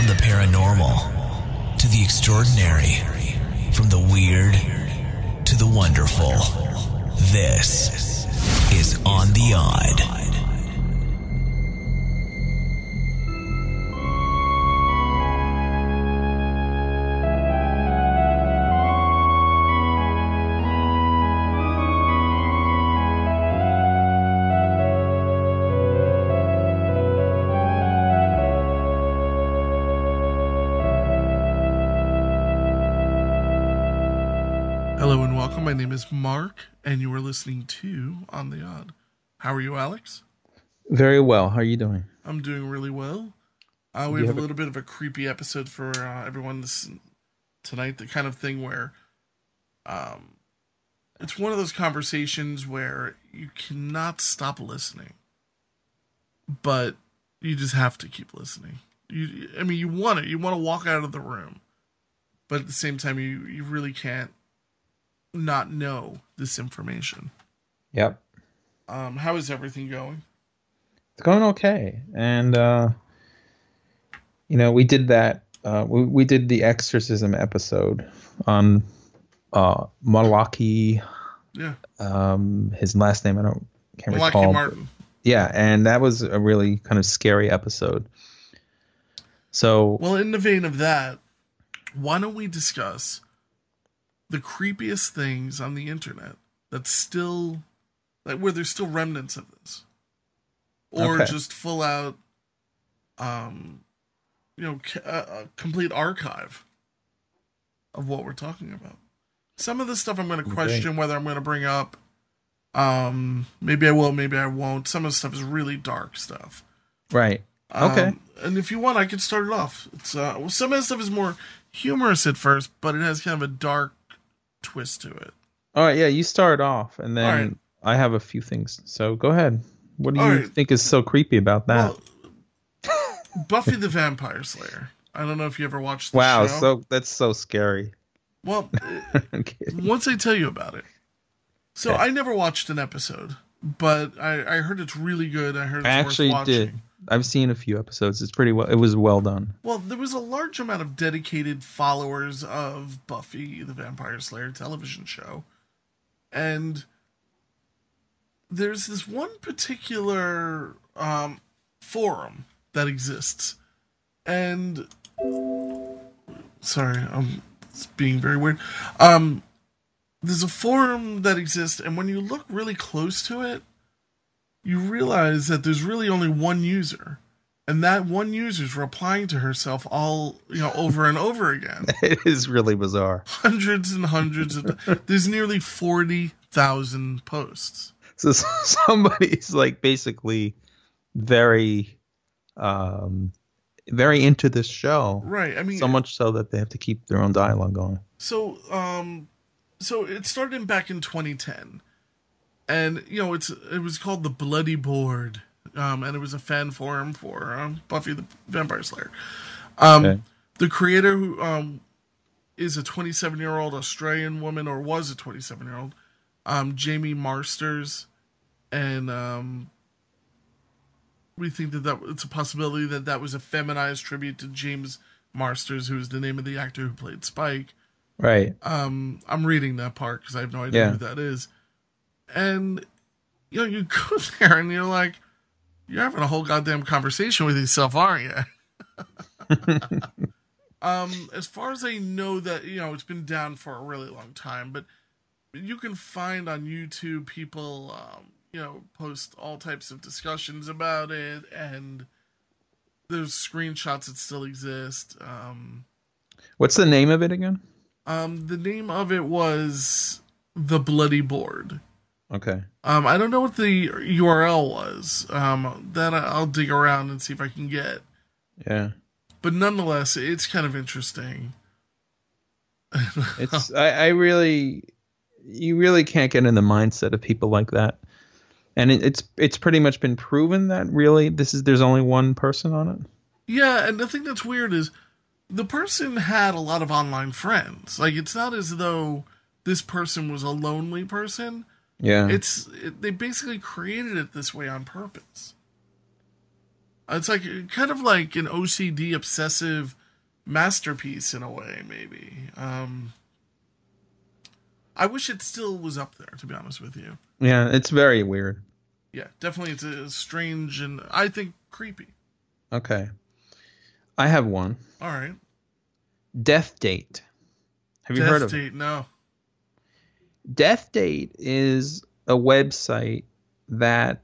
the paranormal to the extraordinary, from the weird to the wonderful. This is On the Odd. Hello and welcome. My name is Mark, and you are listening to On the Odd. How are you, Alex? Very well. How are you doing? I'm doing really well. We have a little bit of a creepy episode for everyone tonight. The kind of thing where it's one of those conversations where you cannot stop listening, but you just have to keep listening. You want it. You want to walk out of the room, but at the same time, you really can't not know this information. Yep. How is everything going? It's going okay. And, we did that. We did the exorcism episode on Malaki. Yeah. His last name, can't recall. Martin. Yeah, and that was a really kind of scary episode. So, well, in the vein of that, why don't we discuss the creepiest things on the internet that's still, like, where there's still remnants of this, or just full out, a complete archive of what we're talking about. Some of the stuff I'm going to question whether I'm going to bring up. Maybe I will, maybe I won't. Some of the stuff is really dark stuff. Right. Okay. And if you want, I can start it off. It's some of the stuff is more humorous at first, but it has kind of a dark twist to it. All right, yeah, you start off, and then I have a few things. So go ahead. What do you think is so creepy about that? Well, Buffy the Vampire Slayer. I don't know if you ever watched the show. Wow, so that's so scary. Well, once I tell you about it. So I never watched an episode, but I heard it's really good. I heard it's worth watching. Did. I've seen a few episodes. It's pretty well. It was well done. Well, there was a large amount of dedicated followers of Buffy the Vampire Slayer television show, and there's this one particular forum that exists, and sorry, I'm being very weird. There's a forum that exists, and when you look really close to it, you realize that there's really only one user, and that one user's replying to herself all, over and over again. It is really bizarre. Hundreds and hundreds there's nearly 40,000 posts. So somebody's like basically very, very into this show. Right. I mean, so much so that they have to keep their own dialogue going. So it started back in 2010. And, it was called the Bloody Board, and it was a fan forum for Buffy the Vampire Slayer. The creator, who is a 27-year-old Australian woman, or was a 27-year-old, Jamie Marsters, and we think that it's a possibility that was a feminized tribute to James Marsters, who is the name of the actor who played Spike. Right. I'm reading that part because I have no idea who that is. And, you go there and you're like, you're having a whole goddamn conversation with yourself, aren't you? As far as I know that, it's been down for a really long time, but you can find on YouTube people, post all types of discussions about it, and there's screenshots that still exist. What's the name of it again? The name of it was The Bloody Board. Okay. I don't know what the URL was. That I'll dig around and see if I can get. Yeah. But nonetheless, it's kind of interesting. It's you really can't get in the mindset of people like that. And it's pretty much been proven that really there's only one person on it. Yeah, and the thing that's weird is the person had a lot of online friends. Like, it's not as though this person was a lonely person. Yeah. They basically created it this way on purpose. It's like kind of like an OCD obsessive masterpiece in a way, maybe. I wish it still was up there, to be honest with you. Yeah, it's very weird. Yeah, definitely. It's a strange and I think creepy. Okay. I have one. All right. Death Date. Have you heard of it? Death Date, no. Death Date is a website that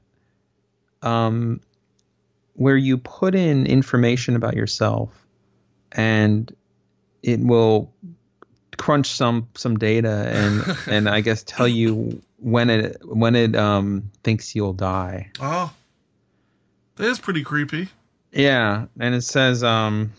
where you put in information about yourself and it will crunch some data and I guess tell you when it thinks you'll die. Oh. That is pretty creepy. Yeah, and it says I don't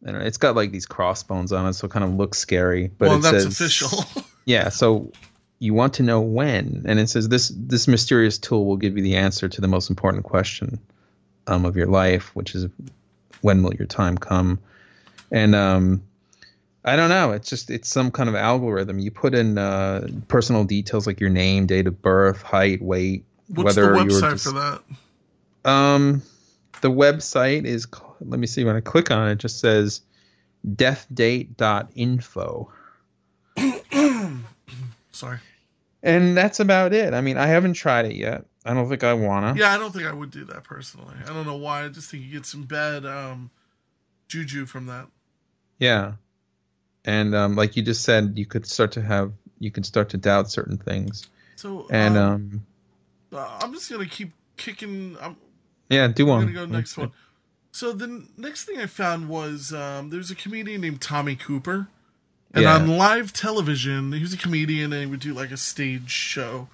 know, it's got like these crossbones on it, so it kind of looks scary. But well, it that's says, official. Yeah, so you want to know when, and it says this mysterious tool will give you the answer to the most important question of your life, which is when will your time come? And I don't know. It's some kind of algorithm. You put in personal details like your name, date of birth, height, weight. What's whether the website for that? The website is, let me see, when I click on it, it just says deathdate.info. Sorry. And that's about it. I mean, I haven't tried it yet. I don't think I wanna. Yeah, I don't think I would do that personally. I don't know why. I just think you get some bad juju from that. Yeah. And like you just said, you could start to doubt certain things. So and I'm just gonna keep kicking. Yeah, do one. I'm gonna go next one. So the next thing I found was there's a comedian named Tommy Cooper, and on live television, he was a comedian and he would do like a stage show,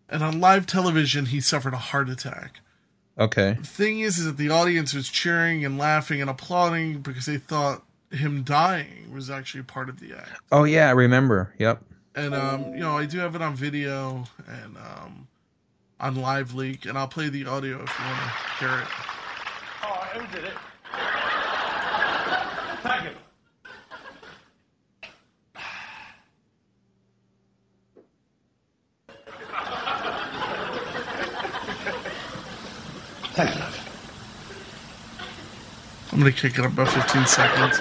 and on live television he suffered a heart attack. Okay. The thing is that the audience was cheering and laughing and applauding because they thought him dying was actually part of the act. Oh yeah, I remember. Yep. And I do have it on video and on Live Leak, and I'll play the audio if you want to hear it. Oh, who did it? Thank you. Thank you. I'm going to kick it up about 15 seconds.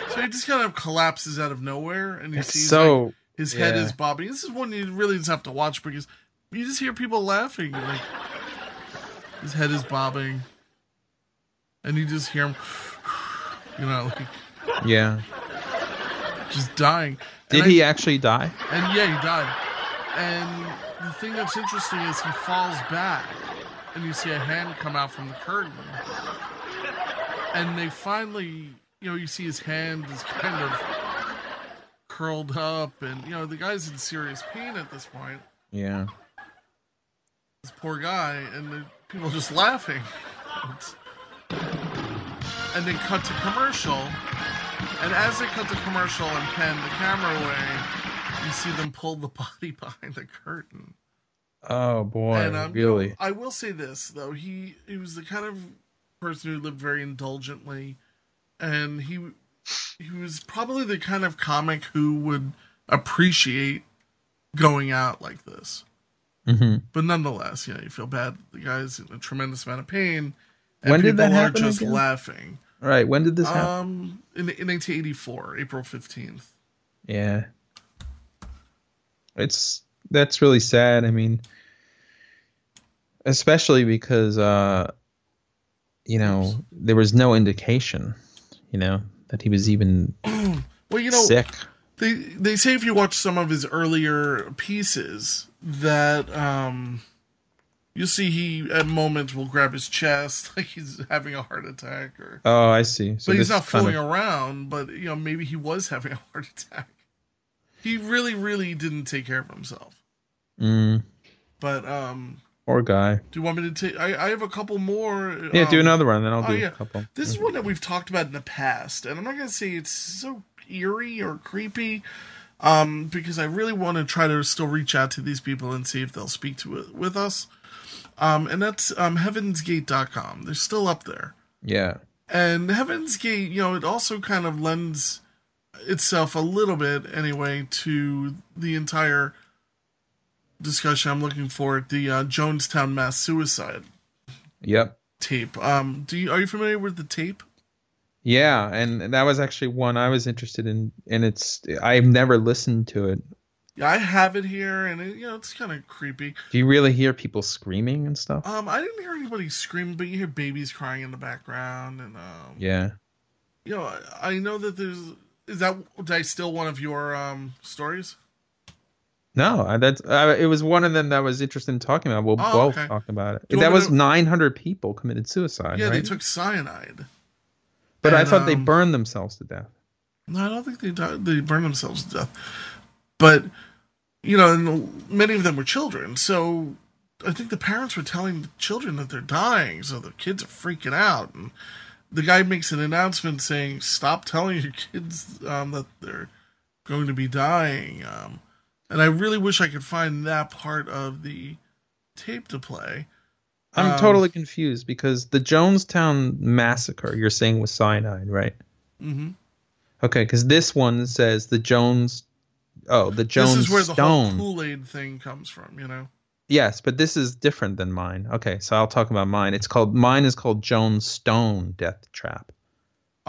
So he just kind of collapses out of nowhere, and you see like, his head is bobbing. This is one you really just have to watch because you just hear people laughing. Like his head is bobbing, and you just hear him, just dying. Did he actually die? And yeah, he died. And the thing that's interesting is he falls back, and you see a hand come out from the curtain, and they finally. You see his hand is kind of curled up, and, the guy's in serious pain at this point. Yeah. This poor guy, and the people are just laughing. And they cut to commercial, and as they cut to commercial and pan the camera away, you see them pull the body behind the curtain. Oh, boy, and, really? I will say this, though. He was the kind of person who lived very indulgently. And he was probably the kind of comic who would appreciate going out like this. Mm-hmm. But nonetheless, you feel bad. The guy's in a tremendous amount of pain. And when did that happen? People are just again? Laughing. Right. When did this happen? In 1984, April 15th. Yeah. That's really sad. I mean, especially because, there was no indication. That he was even sick. They say if you watch some of his earlier pieces that you'll see he at moments will grab his chest like he's having a heart attack. Oh, I see. So but he's not fooling around. But maybe he was having a heart attack. He really, really didn't take care of himself. But poor guy. Do you want me to take? I have a couple more. Yeah, do another one, then I'll do a couple. This is one that we've talked about in the past, and I'm not going to say it's so eerie or creepy, because I really want to try to still reach out to these people and see if they'll speak to it with us. And that's heavensgate.com. They're still up there. Yeah. And Heaven's Gate, it also kind of lends itself a little bit anyway to the entire discussion I'm looking for at the Jonestown mass suicide Yep. tape. Are you familiar with the tape? Yeah, and that was actually one I was interested in, and I've never listened to it. Yeah, I have it here, and it's kind of creepy. Do you really hear people screaming and stuff? I didn't hear anybody screaming, but you hear babies crying in the background, and Yeah. I know that is that still one of your stories? No, it was one of them that I was interested in talking about. We'll both talk about it. That was 900 people committed suicide. Yeah, right? They took cyanide. But I thought they burned themselves to death. No, I don't think they burned themselves to death. But and many of them were children, so I think the parents were telling the children that they're dying, so the kids are freaking out, and the guy makes an announcement saying, "Stop telling your kids that they're going to be dying." And I really wish I could find that part of the tape to play. I'm totally confused because the Jonestown Massacre, you're saying, was cyanide, right? Mm-hmm. Okay, because this one says the Jonestown. This is where the whole Kool-Aid thing comes from, Yes, but this is different than mine. Okay, so I'll talk about mine. Mine is called Jonestown Death Trap,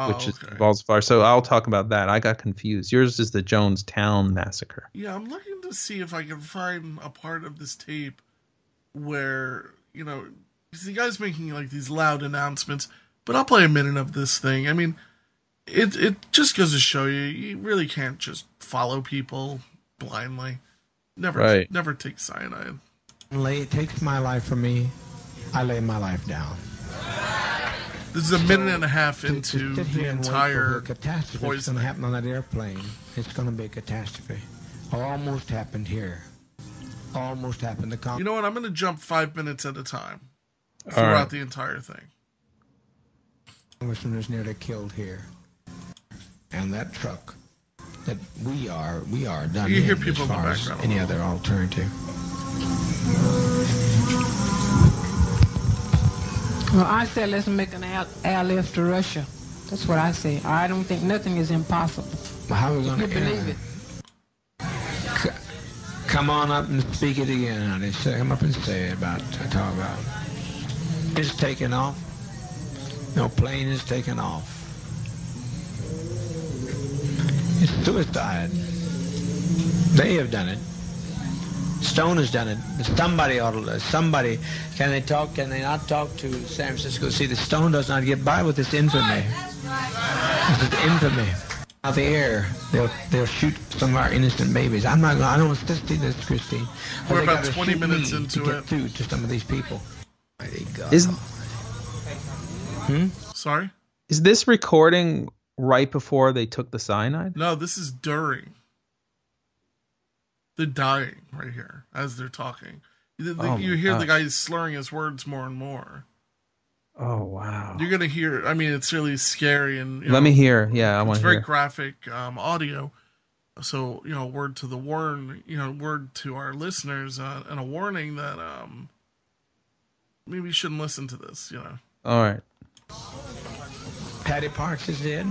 which involves fire. So I'll talk about that. I got confused. Yours is the Jonestown Massacre. Yeah, I'm looking to see if I can find a part of this tape where, the guy's making like these loud announcements, but I'll play a minute of this thing. I mean, it just goes to show you really can't just follow people blindly. Never take cyanide. It takes my life from me. I lay my life down. This is a minute and a half into the entire catastrophe that's going to happen on that airplane. It's going to be a catastrophe. Almost happened here. Almost happened to You know what? I'm going to jump 5 minutes at a time throughout the entire thing. Congressman was nearly killed here. And that truck that we are done. You hear people in the background. Any other alternative. Well, I said let's make an airlift to Russia. That's what I say. I don't think nothing is impossible. Well, how are we going to believe it? Come on up and speak it again, honey. Come up and say it talk about it. It's taken off. No plane is taken off. It's suicide. They have done it. Stone has done it. Somebody ought to. Somebody. Can they talk? Can they not talk to San Francisco? See, the Stone does not get by with this infamy. This is infamy. Out the air, they'll shoot some of our innocent babies. I don't want to see this, Christine. We're about 20 minutes into it. Through to some of these people. Sorry? Is this recording right before they took the cyanide? No, this is during. They're dying right here as they're talking. You hear the guy slurring his words more and more. Oh, wow. You're going to hear, it's really scary. And Let me hear. Yeah, I want to hear. It's very graphic audio. So, word to the word to our listeners and a warning that maybe you shouldn't listen to this, All right. Patty Parks is dead.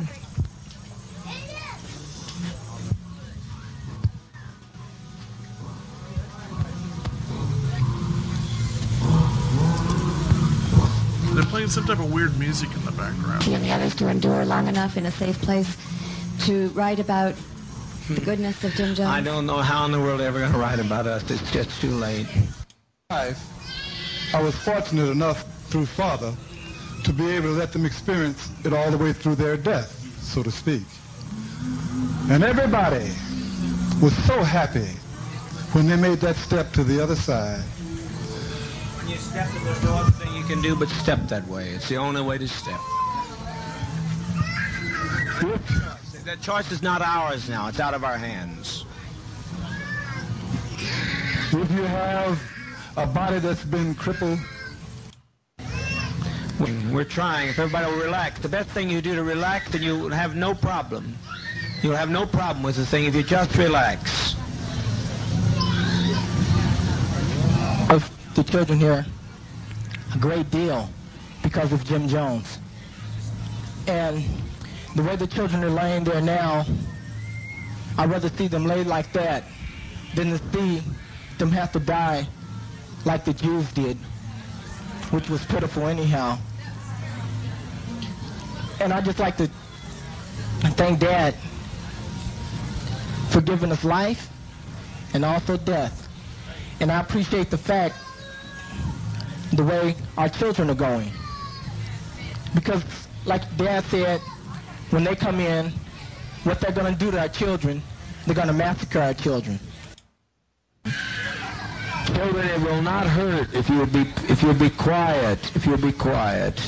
They're playing some type of weird music in the background. And the others to endure long enough in a safe place to write about the goodness of Jim Jones. I don't know how in the world they're ever going to write about us. It's just too late. I was fortunate enough through Father to be able to let them experience it all the way through their death, so to speak. And everybody was so happy when they made that step to the other side. When you step, there's no other thing you can do but step that way. It's the only way to step. That choice is not ours now. It's out of our hands. If you have a body that's been crippled, we're trying. If everybody will relax, the best thing you do to relax, then you'll have no problem. You'll have no problem with the thing if you just relax. Of the children here, a great deal because of Jim Jones. And the way the children are laying there now, I'd rather see them lay like that than to see them have to die like the Jews did, which was pitiful anyhow. And I'd just like to thank Dad for giving us life and also death. And I appreciate the fact, the way our children are going. Because, like Dad said, when they come in, what they're going to do to our children, they're going to massacre our children. Children, it will not hurt if you'll be quiet. If you'll be quiet.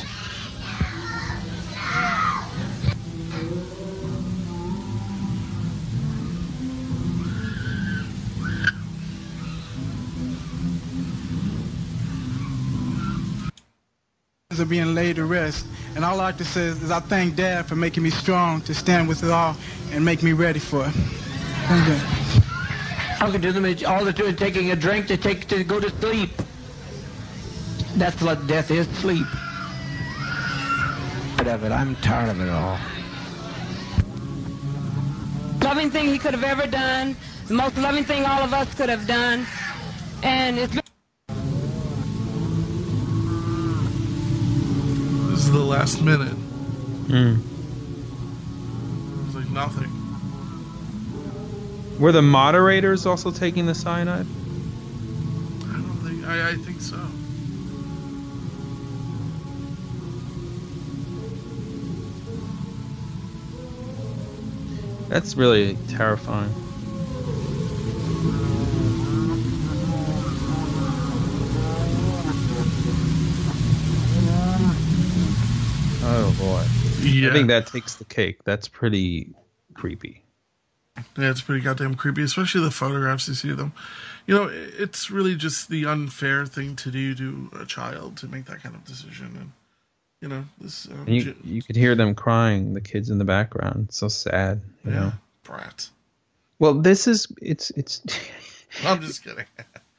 Are being laid to rest, and all I like to say is I thank Dad for making me strong to stand with it all and make me ready for it. Thank you. I can do them. All they're doing is taking a drink to go to sleep. That's what death is, sleep. I'm tired of it all. Loving thing he could have ever done, the most loving thing all of us could have done, and it's been This is the last minute. Mm. It's like nothing. Were the moderators also taking the cyanide? I don't think. I think so. That's really terrifying. Oh boy. Yeah. I think that takes the cake. That's pretty creepy. Yeah, it's pretty goddamn creepy, especially the photographs you see of them. You know, it's really just the unfair thing to do to a child to make that kind of decision. And, you know, this... And you could hear them crying, the kids in the background. It's so sad, you know. Brats. Well, this is... It's. I'm just kidding.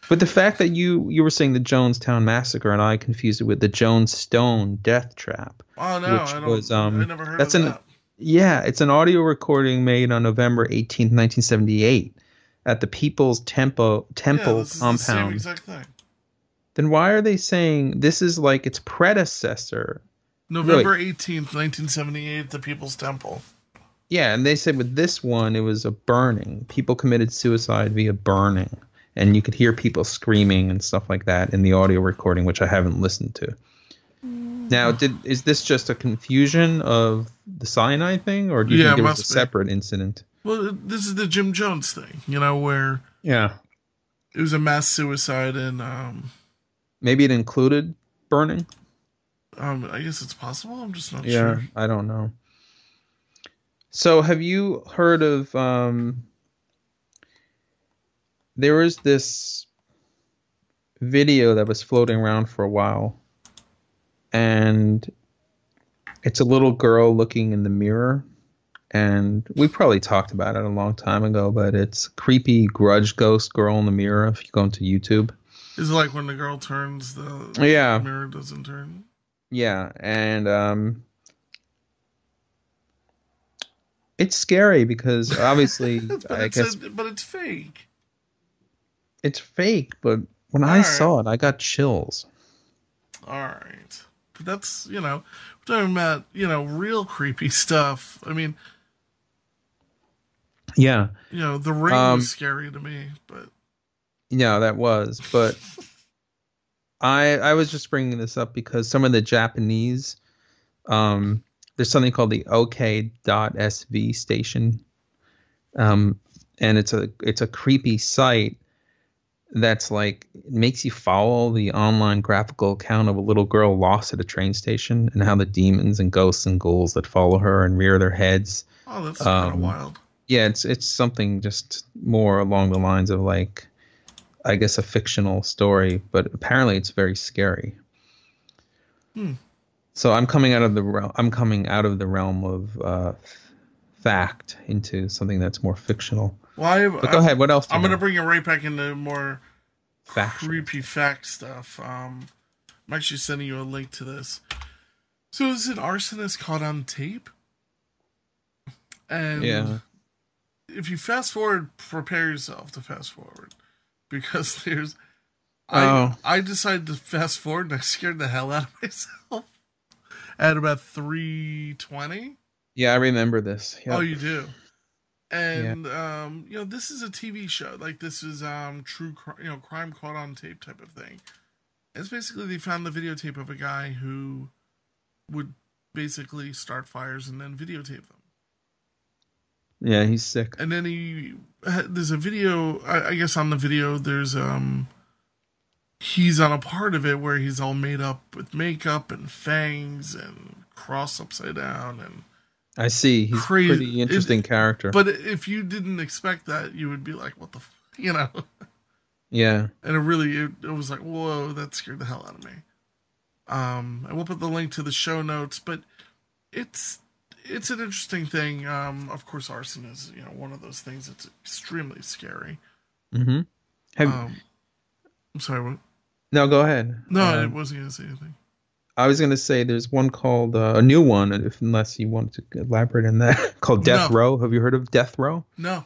But the fact that you were saying the Jonestown Massacre, and I confused it with the Jonestown Death Trap. Oh, no, I never heard of that. Yeah, it's an audio recording made on November 18th, 1978 at the People's Temple this is compound. the same exact thing. Then why are they saying this is like its predecessor? November 18th, 1978, the People's Temple. Yeah, and they said with this one, it was a burning. People committed suicide via burning. And you could hear people screaming and stuff like that in the audio recording, which I haven't listened to. Now, is this just a confusion of the cyanide thing, or do you think there was a separate incident? Well, this is the Jim Jones thing, you know, where it was a mass suicide and maybe it included burning. I guess it's possible. I'm just not sure. Yeah, I don't know. So, have you heard of? There was this video that was floating around for a while. And it's a little girl looking in the mirror. And we probably talked about it a long time ago, but it's creepy grudge ghost girl in the mirror if you go into YouTube. Is it like when the girl turns, the mirror doesn't turn? Yeah, and it's scary because obviously I guess... but it's fake. It's fake, but when I saw it, I got chills. All right. But that's, you know, we're talking about, you know, real creepy stuff. I mean, yeah. You know, The Ring was scary to me, but. Yeah, that was. But I was just bringing this up because some of the Japanese, there's something called the OK.SV station. And it's a creepy site. That's like, it makes you follow the online graphical account of a little girl lost at a train station and how the demons and ghosts and ghouls that follow her and rear their heads. Oh, that's kind of wild. Yeah, it's something just more along the lines of like, I guess, a fictional story, but apparently it's very scary. So I'm coming out of the realm of fact into something that's more fictional. Well, but go ahead. What else? I'm going to bring it right back into more creepy fact stuff. I'm actually sending you a link to this. So is an arsonist caught on tape? And if you fast forward, prepare yourself to fast forward, because there's. I decided to fast forward, and I scared the hell out of myself at about 3:20. Yeah, I remember this. Yep. Oh, you do. And this is a TV show. Like, this is crime caught on tape type of thing. It's basically, they found the videotape of a guy who would basically start fires and then videotape them. Yeah, he's sick. And then there's a video, I guess on the video, there's, he's on a part of it where he's all made up with makeup and fangs and cross upside down, and I see. He's crazy. A pretty interesting character. But if you didn't expect that, you would be like, what the Yeah. And it was like, whoa, that scared the hell out of me. I will put the link to the show notes, but it's an interesting thing. Of course, arson is, one of those things that's extremely scary. Mm-hmm. I'm sorry, what? No, go ahead. No, I wasn't going to say anything. I was going to say there's one called, a new one, unless you want to elaborate on that, called Death Row. Have you heard of Death Row? No.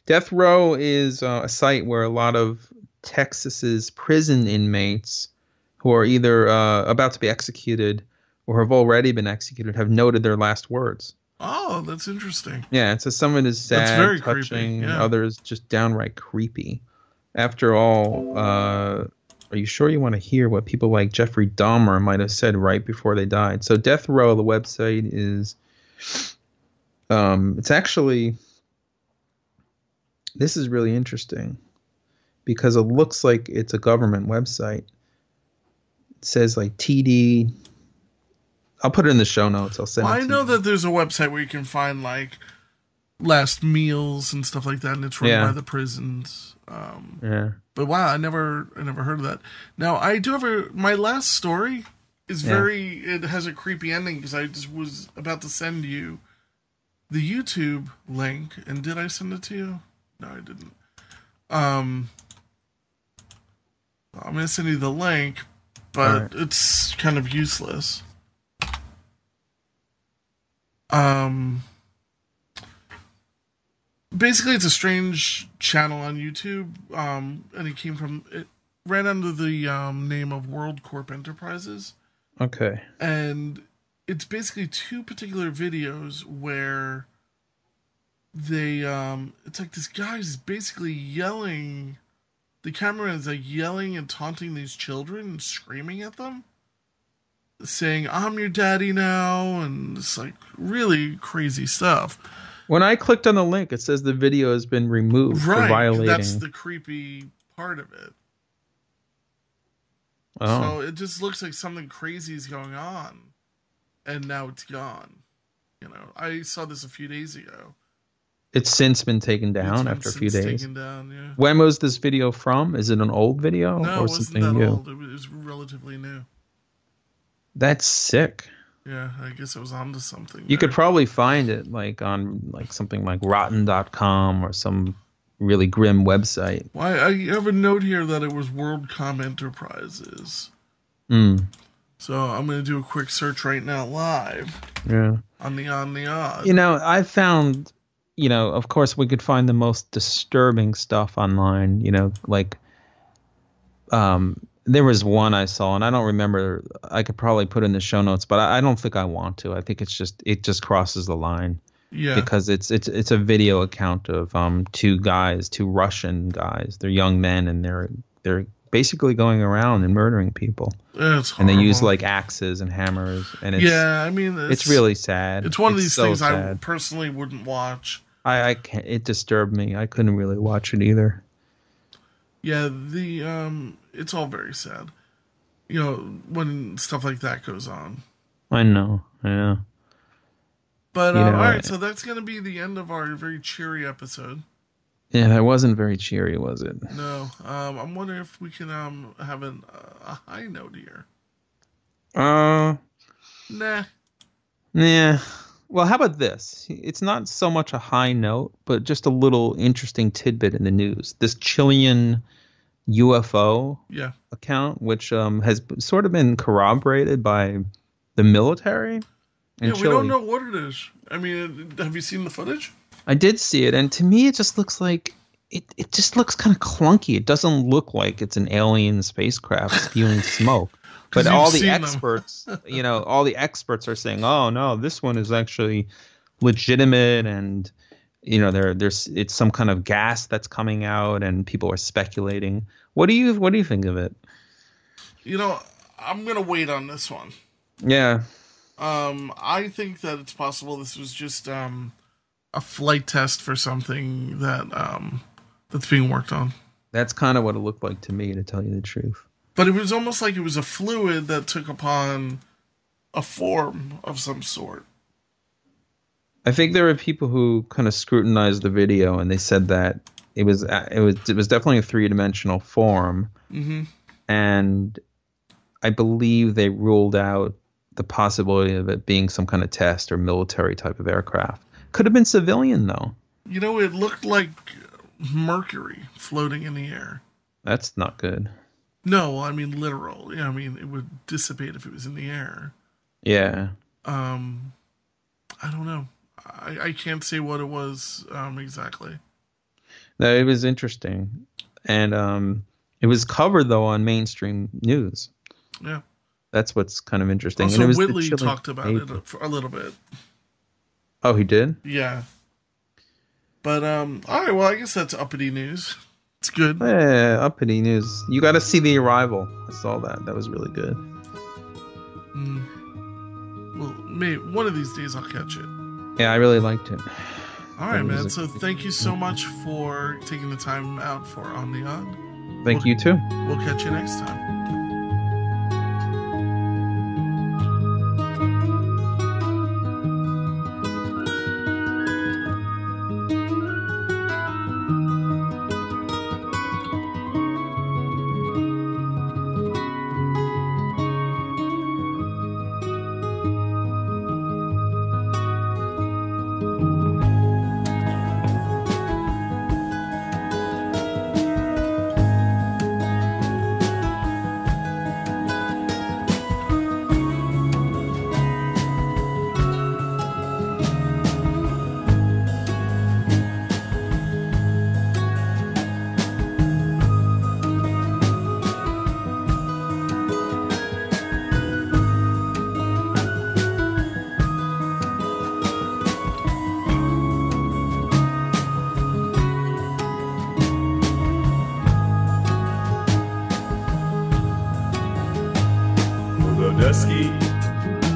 Death Row is a site where a lot of Texas's prison inmates who are either about to be executed or have already been executed have noted their last words. Oh, that's interesting. Yeah, so some of it is sad, that's very touching, creepy, and others just downright creepy. After all, are you sure you want to hear what people like Jeffrey Dahmer might have said right before they died? So Death Row, the website is, it's actually, this is really interesting because it looks like it's a government website. It says like TD. I'll put it in the show notes. I'll send it to you. I know that there's a website where you can find like last meals and stuff like that, and it's run by the prisons. Yeah. But wow, I never heard of that. Now I do have my last story is it has a creepy ending, because I just was about to send you the YouTube link, and did I send it to you? No, I didn't. I'm gonna send you the link, but it's kind of useless. Basically, it's a strange channel on YouTube, and it ran under the name of World Corp Enterprises. Okay. And it's basically two particular videos where they, it's like this guy's basically yelling, the camera is like yelling and taunting these children and screaming at them, saying, "I'm your daddy now," and it's like really crazy stuff. When I clicked on the link, it says the video has been removed for violating. That's the creepy part of it. Oh. So it just looks like something crazy is going on, and now it's gone. I saw this a few days ago. It's since been taken down after a few days. Taken down, yeah. When was this video from? Is it an old video or it wasn't something that new? Old. It was relatively new. That's sick. Yeah, I guess it was onto something. You could probably find it like on like something like rotten.com or some really grim website. Well, I have a note here that it was WorldCom Enterprises. So I'm going to do a quick search right now live. Yeah. On the odd. I found, of course we could find the most disturbing stuff online, like there was one I saw, and I don't remember. I could probably put in the show notes, but I don't think I want to. I think it just crosses the line. Yeah. Because it's a video account of two Russian guys. They're young men, and they're basically going around and murdering people. It's and horrible. they use like axes and hammers, and it's really sad. It's one of these things sad. I personally wouldn't watch. I can't. It disturbed me. I couldn't really watch it either. Yeah, it's all very sad. When stuff like that goes on. I know. Yeah. But all right, so that's going to be the end of our very cheery episode. Yeah, that wasn't very cheery, was it? No. I'm wondering if we can have a high note here. Nah. Yeah. Well, how about this? It's not so much a high note, but just a little interesting tidbit in the news. This Chilean UFO account, which has sort of been corroborated by the military. We don't know what it is. I mean, have you seen the footage? I did see it, and to me, it just looks like it just looks kind of clunky. It doesn't look like it's an alien spacecraft spewing smoke. But all the experts, all the experts are saying, "Oh no, this one is actually legitimate," and there's it's some kind of gas that's coming out, and people are speculating. What do you think of it? I'm gonna wait on this one. Yeah. I think that it's possible this was just a flight test for something that that's being worked on. That's kind of what it looked like to me, to tell you the truth. But it was almost like it was a fluid that took upon a form of some sort. I think there were people who kind of scrutinized the video, and they said that it was definitely a 3-dimensional form, and I believe they ruled out the possibility of it being some kind of test or military type of aircraft. Could have been civilian, though. It looked like mercury floating in the air. That's not good. No, I mean literal. Yeah, I mean it would dissipate if it was in the air. Yeah. I don't know. I can't say what it was exactly. No, it was interesting, and it was covered though on mainstream news. Yeah. That's what's kind of interesting. Also, and it was Whitley talked about it for a little bit. Oh, he did? Yeah. But all right. Well, I guess that's uppity news. It's good. Yeah, uppity news. You got to see The Arrival. I saw that. That was really good. Well, maybe one of these days I'll catch it. Yeah, I really liked it. All right, man. So thank you so much for taking the time out for On the Odd. Thank you too. We'll catch you next time. dusky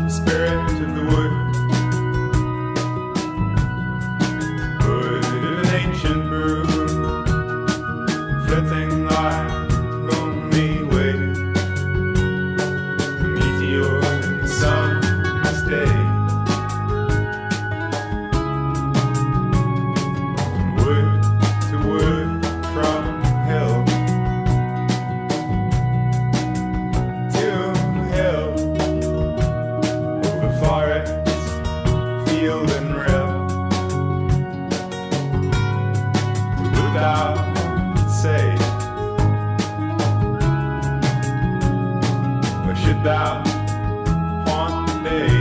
spirit of the wood. Wood of an ancient brew, flitting like lonely wave. A meteor in the summer's day. From wood to wood, from hill to hill, over forest, field and rill. Wilt thou say, or should thou haunt the day?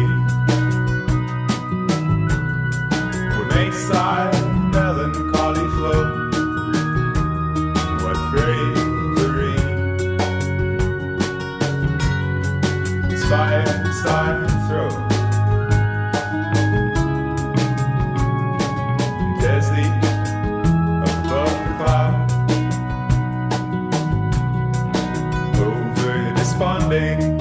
What makes thy melancholy flow? What bravery inspires thy throat? Tears thee above the cloud, over desponding